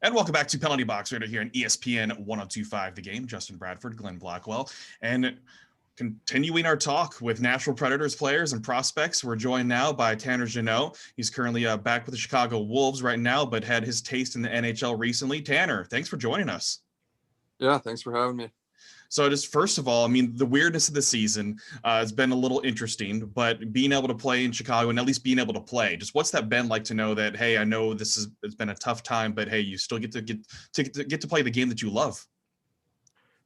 And welcome back to Penalty Box Radio here on ESPN 1025 The Game. Justin Bradford, Glynne Blackwell. And continuing our talk with Nashville Predators players and prospects, we're joined now by Tanner Jeannot. He's currently back with the Chicago Wolves right now, but had his taste in the NHL recently. Tanner, thanks for joining us. Yeah, thanks for having me. So just first of all, I mean, the weirdness of the season has been a little interesting, but being able to play in Chicago and at least being able to play, just what's that been like to know that, hey, I know it's been a tough time, but hey, you still get to play the game that you love.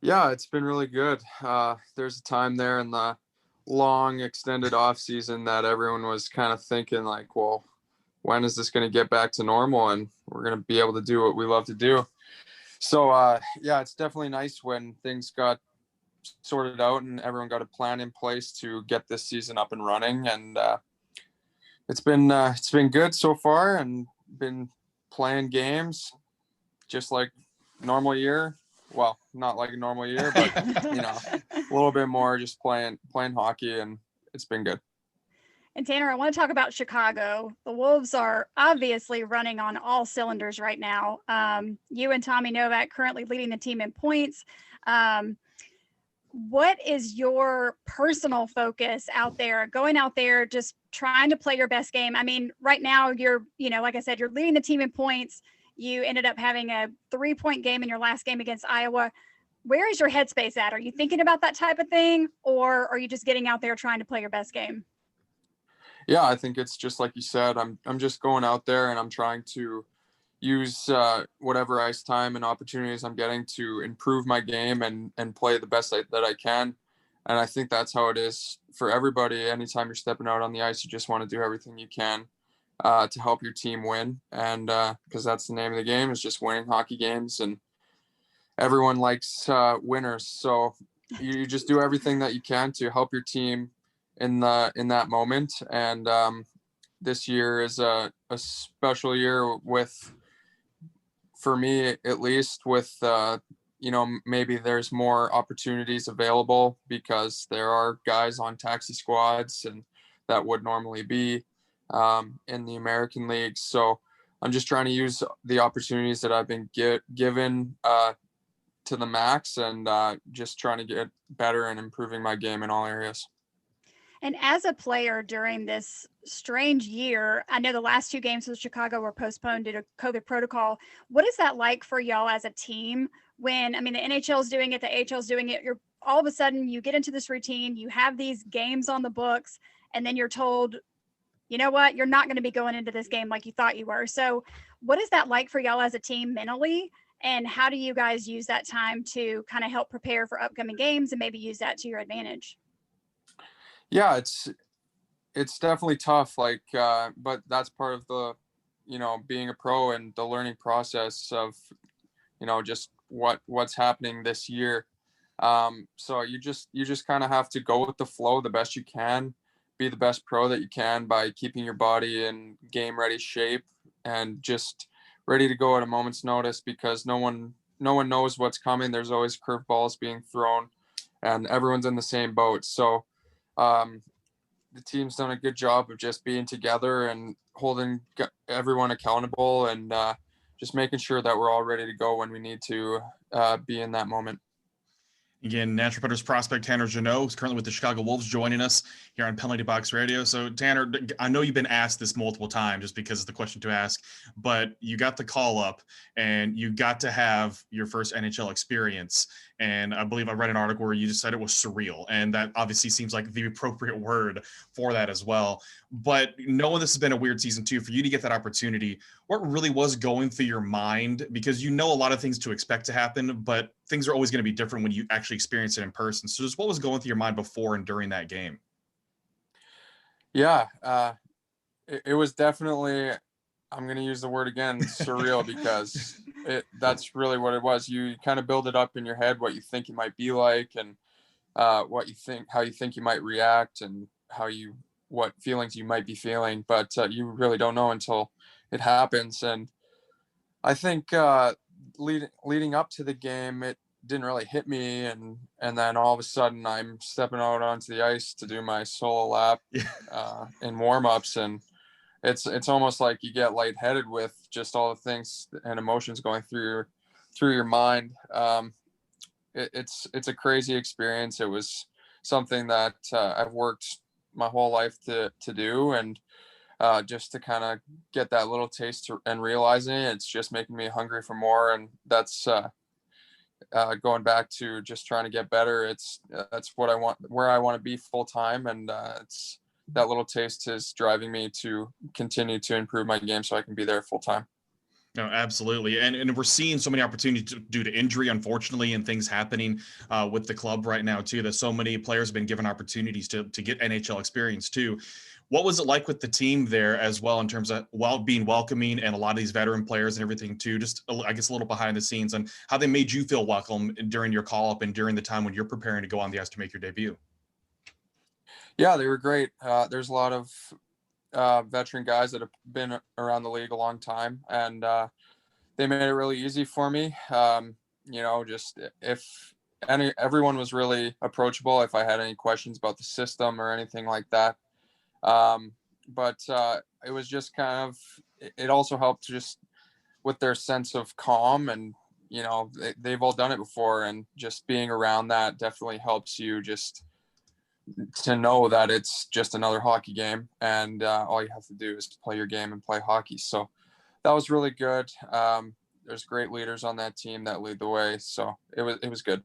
Yeah, it's been really good. There's a time there in the long extended off season that everyone was kind of thinking like, well, when is this going to get back to normal and we're going to be able to do what we love to do? So, yeah, it's definitely nice when things got sorted out and everyone got a plan in place to get this season up and running. And it's been good so far, and been playing games just like normal year. Well, not like a normal year, but a little bit more just playing hockey, and it's been good. And Tanner, I want to talk about Chicago. The Wolves are obviously running on all cylinders right now. You and Tommy Novak currently leading the team in points. What is your personal focus out there, going out there, just trying to play your best game? I mean, right now you're, like I said, you're leading the team in points. You ended up having a 3-point game in your last game against Iowa. Where is your headspace at? Are you thinking about that type of thing, or are you just getting out there trying to play your best game? Yeah, I think it's just like you said. I'm just going out there and I'm trying to use whatever ice time and opportunities I'm getting to improve my game and play the best that I can. And I think that's how it is for everybody. Anytime you're stepping out on the ice, you just want to do everything you can to help your team win. And because that's the name of the game, is just winning hockey games. And everyone likes winners. So you just do everything that you can to help your team in that moment. And this year is a special year for me, at least, with maybe there's more opportunities available because there are guys on taxi squads and that would normally be in the American League. So I'm just trying to use the opportunities that I've been given to the max, and just trying to get better and improving my game in all areas. And as a player during this strange year, I know the last 2 games with Chicago were postponed due to COVID protocol. What is that like for y'all as a team when, the NHL is doing it, the AHL is doing it, you're all of a sudden you get into this routine, you have these games on the books, and then you're told, you know what, you're not going to be going into this game like you thought you were. So what is that like for y'all as a team mentally? And how do you guys use that time to kind of help prepare for upcoming games and maybe use that to your advantage? Yeah, it's definitely tough, but that's part of the, being a pro and the learning process of, just what's happening this year. So you just kind of have to go with the flow the best you can, be the best pro that you can by keeping your body in game ready shape and just ready to go at a moment's notice, because no one knows what's coming. There's always curveballs being thrown and everyone's in the same boat. So the team's done a good job of just being together and holding everyone accountable, and just making sure that we're all ready to go when we need to be in that moment. Again, Nashville Predators prospect Tanner Jeannot, who's currently with the Chicago Wolves, joining us here on Penalty Box Radio. So, Tanner, I know you've been asked this multiple times just because it's the question to ask, but you got the call up and you got to have your first NHL experience. And I believe I read an article where you just said it was surreal. And that obviously seems like the appropriate word for that as well. But knowing this has been a weird season too, for you to get that opportunity, what really was going through your mind? Because you know a lot of things to expect to happen, but things are always going to be different when you actually experience it in person. So just what was going through your mind before and during that game? Yeah, it was definitely, I'm going to use the word again, surreal, because that's really what it was. You kind of build it up in your head, what you think it might be like, and how you think you might react, and what feelings you might be feeling, but you really don't know until it happens. And I think leading up to the game, it didn't really hit me, and then all of a sudden I'm stepping out onto the ice to do my solo lap in warm-ups, and it's almost like you get lightheaded with just all the things and emotions going through your mind. It's a crazy experience. It was something that I've worked my whole life to do, and just to kind of get that little taste and realizing it's just making me hungry for more. And that's going back to just trying to get better. That's what I want, where I want to be full time, and it's that little taste is driving me to continue to improve my game so I can be there full time. No, absolutely. And we're seeing so many opportunities due to injury, unfortunately, and things happening with the club right now, too, that so many players have been given opportunities to get NHL experience, too. What was it like with the team there as well, in terms of being welcoming and a lot of these veteran players and everything, too? Just, I guess, a little behind the scenes on how they made you feel welcome during your call-up and during the time when you're preparing to go on the ice to make your debut. Yeah, they were great. There's a lot of veteran guys that have been around the league a long time, and they made it really easy for me. Just if everyone was really approachable if I had any questions about the system or anything like that. But it was just kind of, it also helped just with their sense of calm, and they've all done it before, and just being around that definitely helps you just to know that it's just another hockey game, and all you have to do is play your game and play hockey. So that was really good. There's great leaders on that team that lead the way, so it was good.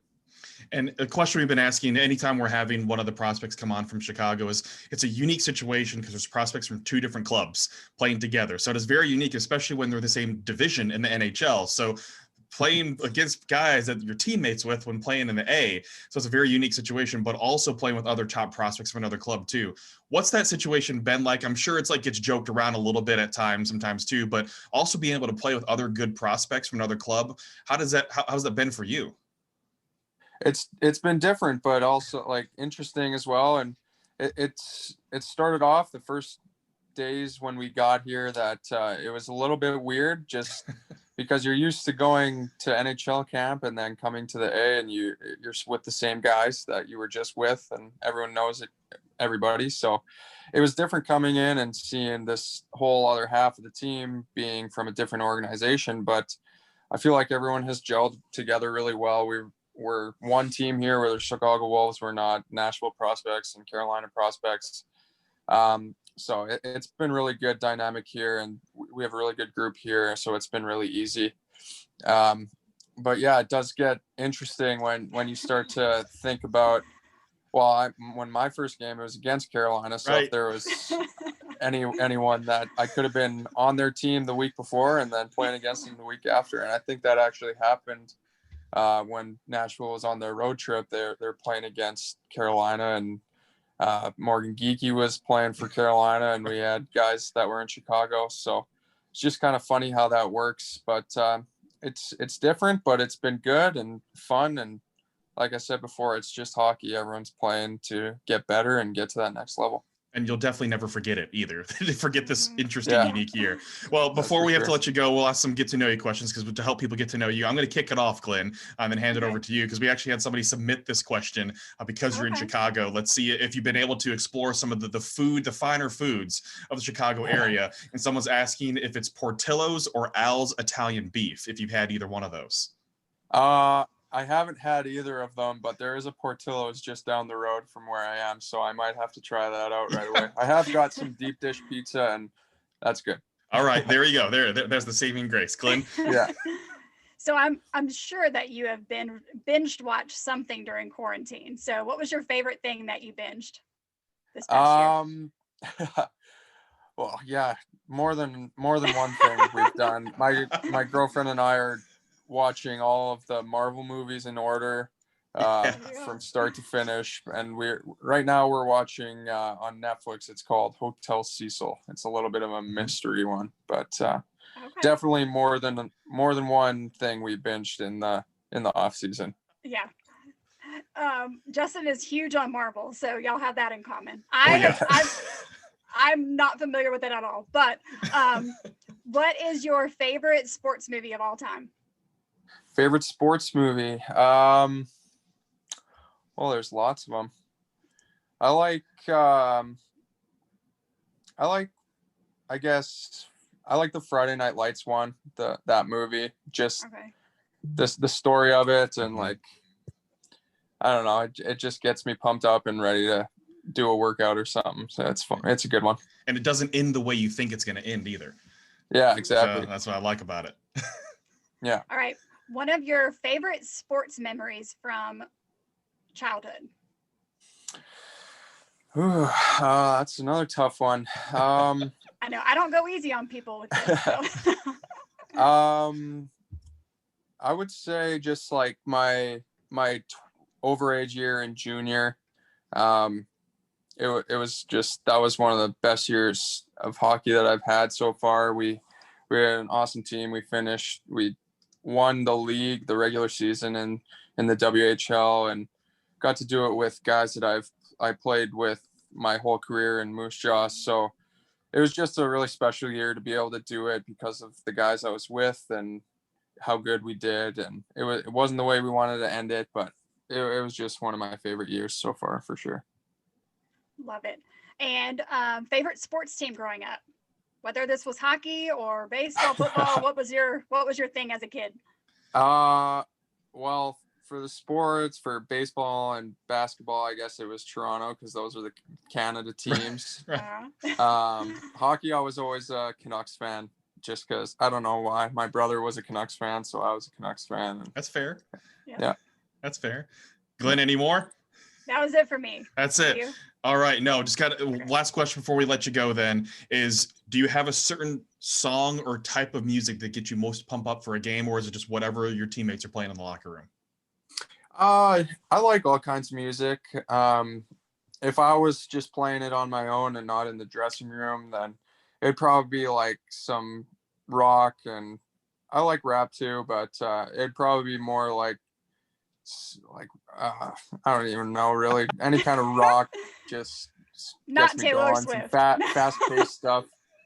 And a question we've been asking anytime we're having one of the prospects come on from Chicago is, it's a unique situation because there's prospects from two different clubs playing together. So it is very unique, especially when they're the same division in the NHL. So playing against guys that you're teammates with when playing in the A. So it's a very unique situation, but also playing with other top prospects from another club too. What's that situation been like? I'm sure it's like gets joked around a little bit at times, sometimes too, but also being able to play with other good prospects from another club. How's that been for you? It's been different, but also like interesting as well. And it started off the first days when we got here that it was a little bit weird, just because you're used to going to NHL camp and then coming to the A, and you're with the same guys that you were just with, and everyone knows it, everybody. So it was different coming in and seeing this whole other half of the team being from a different organization. But I feel like everyone has gelled together really well. We're one team here. We're the Chicago Wolves. We're not Nashville prospects and Carolina prospects. So it's been really good dynamic here, and we have a really good group here. So it's been really easy. But yeah, it does get interesting when you start to think about, when my first game, it was against Carolina. So Right. If there was anyone that I could have been on their team the week before and then playing against them the week after. And I think that actually happened when Nashville was on their road trip. They're playing against Carolina, and Morgan Geekie was playing for Carolina, and we had guys that were in Chicago. So it's just kind of funny how that works, but it's different, but it's been good and fun. And like I said before, it's just hockey. Everyone's playing to get better and get to that next level. And you'll definitely never forget it either. Forget this interesting, unique year. Well, before we have to let you go, we'll ask some get to know you questions, because to help people get to know you, I'm going to kick it off, Glynne, and then hand it over to you, because we actually had somebody submit this question because you're in Chicago. Let's see if you've been able to explore some of the finer foods of the Chicago area. And someone's asking if it's Portillo's or Al's Italian beef, if you've had either one of those. I haven't had either of them, but there is a Portillo's just down the road from where I am, so I might have to try that out right away. I have got some deep dish pizza, and that's good. All right, there you go. There's the saving grace, Glynne. Yeah. So I'm sure that you have binged watched something during quarantine. So what was your favorite thing that you binged this past year? Well, yeah, more than one thing we've done. My girlfriend and I are watching all of the Marvel movies in order from start to finish, and right now we're watching on Netflix. It's called Hotel Cecil. It's a little bit of a mystery one, but definitely more than one thing we binged in the off season. Yeah. Justin is huge on Marvel, so y'all have that in common. I'm not familiar with it at all, but what is your favorite sports movie of all time? Favorite sports movie? Well, there's lots of them. I like I guess I like the Friday Night Lights one, that movie. Just Okay. the story of it, and like, I don't know, it just gets me pumped up and ready to do a workout or something. So it's fun. It's a good one. And it doesn't end the way you think it's going to end either. Yeah, exactly. So that's what I like about it. Yeah. All right. One of your favorite sports memories from childhood? Ooh, that's another tough one. I know I don't go easy on people with this. So. I would say just like my overage year in junior. It was just, that was one of the best years of hockey that I've had so far. We had an awesome team. We won the league, the regular season, and in the WHL, and got to do it with guys that I played with my whole career in Moose Jaw. So it was just a really special year to be able to do it because of the guys I was with and how good we did. And it wasn't the way we wanted to end it, but it was just one of my favorite years so far, for sure. Love it. And favorite sports team growing up, whether this was hockey or baseball, football, what was your thing as a kid? Well, for the sports, for baseball and basketball, I guess it was Toronto, because those are the Canada teams. Hockey, I was always a Canucks fan, just because I don't know why. My brother was a Canucks fan, so I was a Canucks fan. That's fair. Yeah. That's fair. Glynne, any more? That was it for me. That's it. You? All right. No, just got last question before we let you go then is, do you have a certain song or type of music that gets you most pumped up for a game, or is it just whatever your teammates are playing in the locker room? I like all kinds of music. If I was just playing it on my own and not in the dressing room, then it'd probably be like some rock, and I like rap too, but it'd probably be more like I don't even know, really, any kind of rock. Just not gets me Taylor going. Swift. Some fast-paced stuff.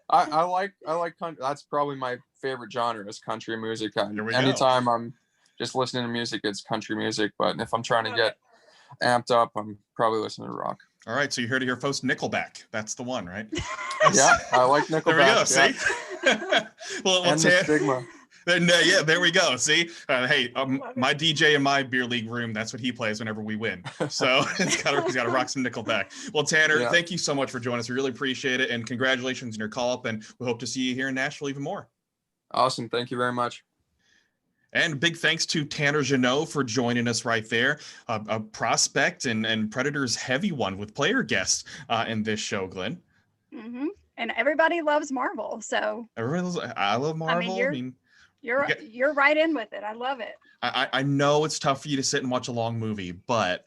I like country. That's probably my favorite genre is country music. Anytime I'm just listening to music, it's country music. But if I'm trying to get amped up, I'm probably listening to rock. All right, so you heard it here, folks. Nickelback. That's the one, right? Yeah, I like Nickelback. There we go. Yeah. See? well, and the Stigma. Yeah, there we go. See, hey, my DJ in my beer league room, that's what he plays whenever we win. So he's got to rock some Nickelback. Well, Tanner, thank you so much for joining us. We really appreciate it, and congratulations on your call up. And we hope to see you here in Nashville even more. Awesome, thank you very much. And big thanks to Tanner Jeannot for joining us right there. A prospect and Predators heavy one with player guests in this show, Glynne. Mm-hmm. And everybody loves Marvel, so I love Marvel. I mean, you're right in with it. I love it. I know it's tough for you to sit and watch a long movie, but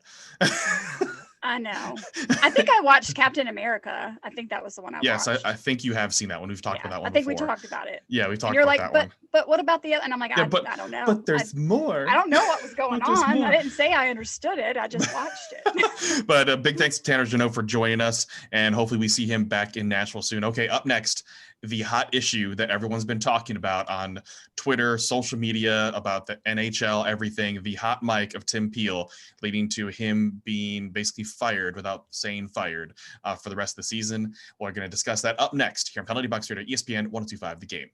I know. I think I watched Captain America. I think that was the one I watched. Yes, I think you have seen that one. We've talked about that one. I think before. we talked about it. Yeah, we talked You're about like, that one. But what about the other? And I'm like, I don't know. But there's more. I don't know what was going on. I didn't say I understood it. I just watched it. But big thanks to Tanner Jeannot for joining us, and hopefully we see him back in Nashville soon. Okay, up next, the hot issue that everyone's been talking about on Twitter, social media, about the NHL, everything, the hot mic of Tim Peel, leading to him being basically fired without saying fired for the rest of the season. We're going to discuss that up next here on Penalty Box Radio, ESPN 102.5 The Game.